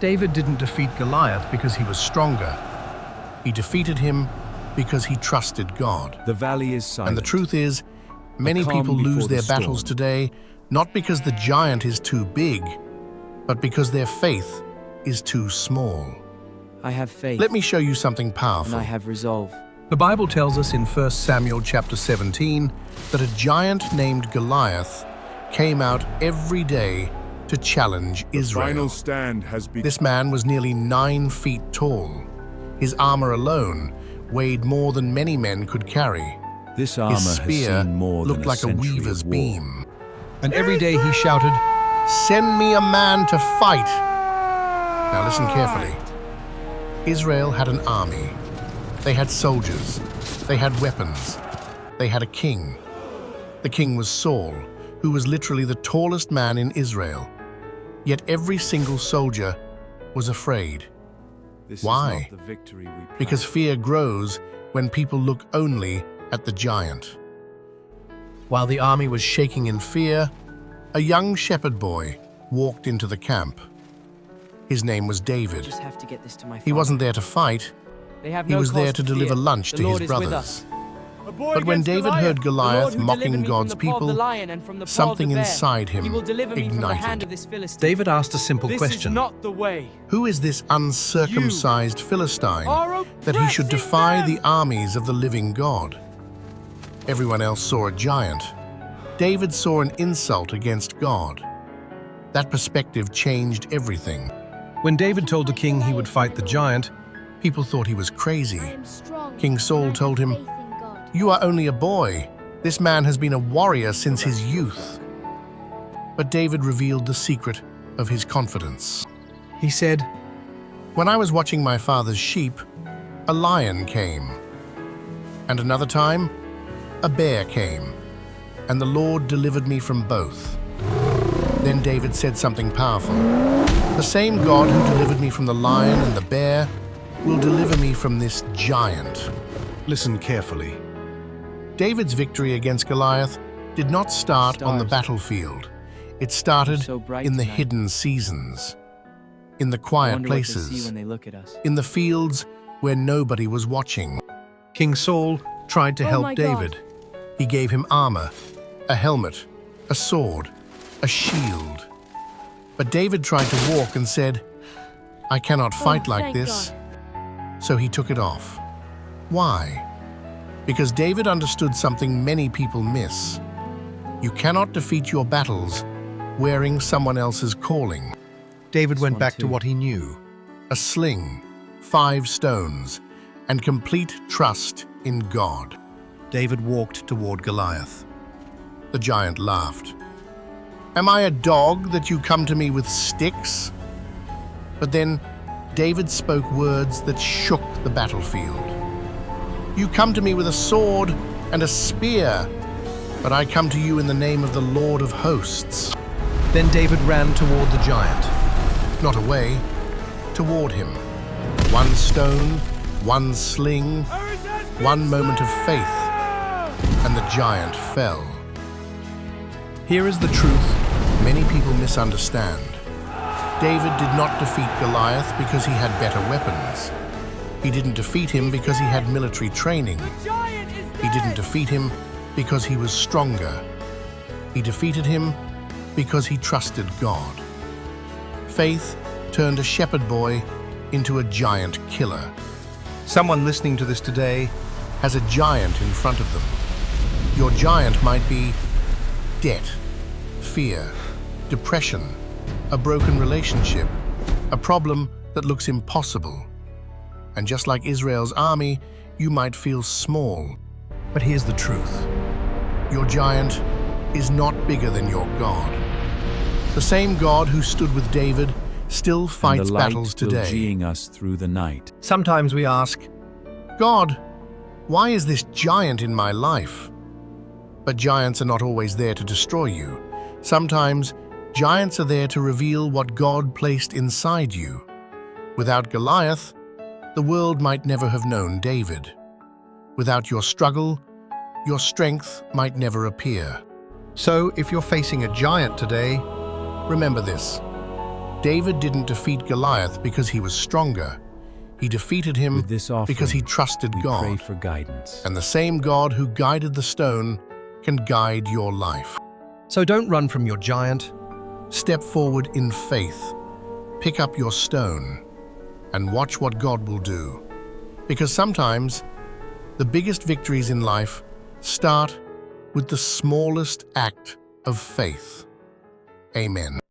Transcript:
David didn't defeat Goliath because he was stronger. He defeated him because he trusted God. The valley is silent. And the truth is, many people lose their battles today not because the giant is too big, but because their faith is too small. I have faith. Let me show you something powerful. And I have resolve. The Bible tells us in 1 Samuel chapter 17 that a giant named Goliath came out every day to challenge Israel. The final stand has been. This man was nearly 9 feet tall. His armor alone weighed more than many men could carry. This armor His spear has seen more looked than like a century weaver's of war. beam. And every day he shouted, "Send me a man to fight." Now listen carefully. Israel had an army. They had soldiers. They had weapons. They had a king. The king was Saul, who was literally the tallest man in Israel. Yet every single soldier was afraid. This Why? Is not the victory we planned. Because fear grows when people look only at the giant. While the army was shaking in fear, a young shepherd boy walked into the camp. His name was I David. just have to get this to my father. He wasn't there to fight. They have He no was there cause to deliver fear. lunch The to Lord his is with brothers. us. But when David heard Goliath mocking God's people, something inside him ignited. David asked a simple This question. is not the way. Who is this uncircumcised Philistine are that he should oppressing defy them? the armies of the living God? Everyone else saw a giant. David saw an insult against God. That perspective changed everything. When David told the king he would fight the giant, people thought he was crazy. King Saul told him, "You are only a boy. This man has been a warrior since his youth." But David revealed the secret of his confidence. He said, "When I was watching my father's sheep, a lion came. And another time, a bear came. And the Lord delivered me from both." Then David said something powerful. "The same God who delivered me from the lion and the bear will deliver me from this giant." Listen carefully. David's victory against Goliath did not start on the battlefield. It started So bright in the tonight. hidden seasons, in the I quiet wonder what they see places, when they look at us. in the fields where nobody was watching. King Saul tried to help my David. He gave him armor, a helmet, a sword, a shield. But David tried to walk and said, "I cannot fight like thank this." So he took it off. Why? Because David understood something many people miss. You cannot defeat your battles wearing someone else's calling. David went one back to too. what he knew: a sling, 5 stones, and complete trust in God. David walked toward Goliath. The giant laughed. "Am I a dog that you come to me with sticks?" But then David spoke words that shook the battlefield. "You come to me with a sword and a spear, but I come to you in the name of the Lord of hosts." Then David ran toward the giant. Not away, toward him. 1 stone, 1 sling, 1 moment of faith, and the giant fell. Here is the truth many people misunderstand. David did not defeat Goliath because he had better weapons. He didn't defeat him because he had military training. He didn't defeat him because he was stronger. He defeated him because he trusted God. Faith turned a shepherd boy into a giant killer. Someone listening to this today has a giant in front of them. Your giant might be debt, fear, depression, a broken relationship, a problem that looks impossible. And just like Israel's army, you might feel small. But here's the truth. Your giant is not bigger than your God. The same God who stood with David still And fights the light battles will today. geeing us through the night. Sometimes we ask, "God, why is this giant in my life?" But giants are not always there to destroy you. Sometimes giants are there to reveal what God placed inside you. Without Goliath, the world might never have known David. Without your struggle, your strength might never appear. So if you're facing a giant today, remember this: David didn't defeat Goliath because he was stronger. He defeated him With this offering, because he trusted we pray God. for guidance. And the same God who guided the stone can guide your life. So don't run from your giant. Step forward in faith, pick up your stone, and watch what God will do. Because sometimes the biggest victories in life start with the smallest act of faith. Amen.